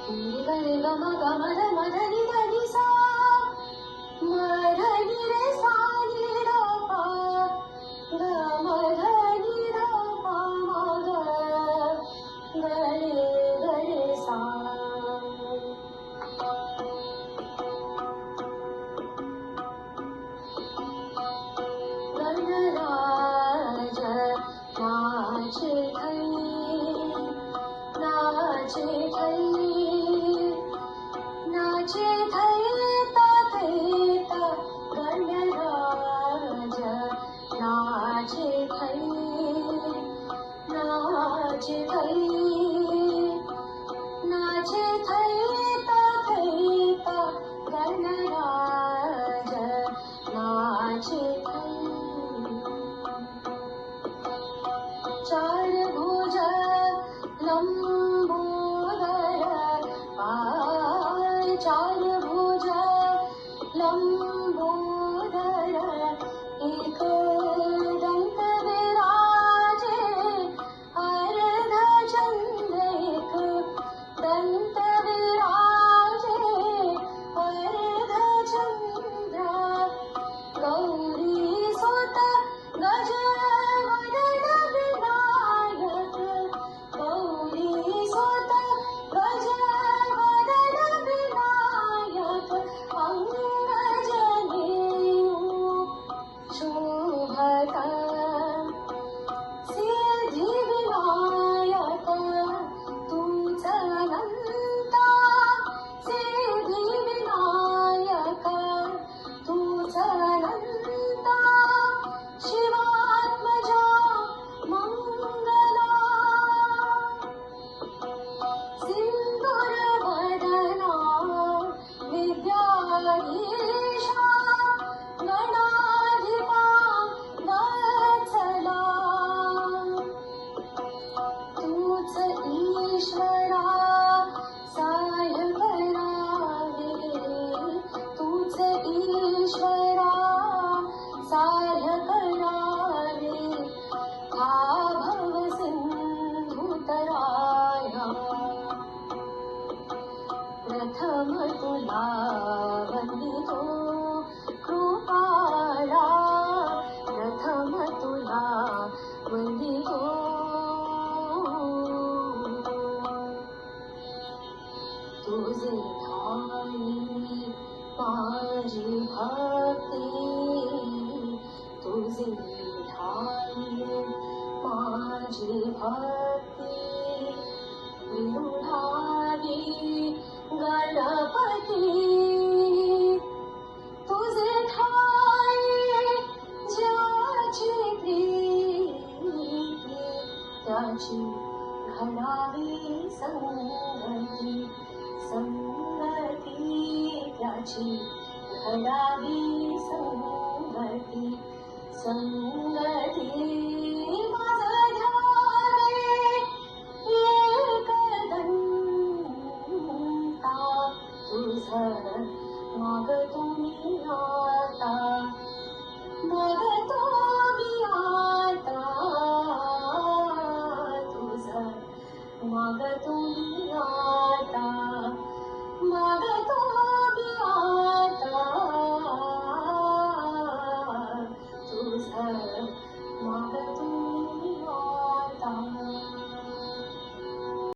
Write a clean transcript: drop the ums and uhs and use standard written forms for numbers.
रे ग रे ग म ग म ध म ध नि ध नि सा म ध नि रे सा नि ध प ग म ध नि ध प म ग ग रे सा गणराज नाचे थैता थैता गणराज नाचे थैता थैता गणराज नाचे चार भुज लंबोदर पाय चार भुज लंबोदर एक दंत विराजे अर्ध चंद्र एक दंत विराजे अर्ध चंद्र गौरी सुत गजवदन विनायक गौरी सुत गजवदन विनायक अंगजनेऊ शोभत सिद्धी विनायक तूच अनंता सिद्धी विनायक तूच अनंता शिवात्मजा मंगला सिंदूरवदना विद्याधीशा गणाधिपा वत्सला तूच ईश्वरा सहाय्य करावे तूच ईश्वरा सहाय्य करावे हा भव सिंधुतराया प्रथम तुला वंदितो कृपाळा प्रथम तुला वंदितो तुझे ठाई माझी भक्ती तुझे ठाई माझी भक्ती विरुढारी गणपती तुझे ठाई ज्याची प्रीती त्याची घडावी संगती संगती त्याची घडावी संगती संगती माझा ध्याने एकदंता तुझं मागतो मी आता मागतो मी आता तुझं मागतो मी आता मागतो मी आता तुझं मागतो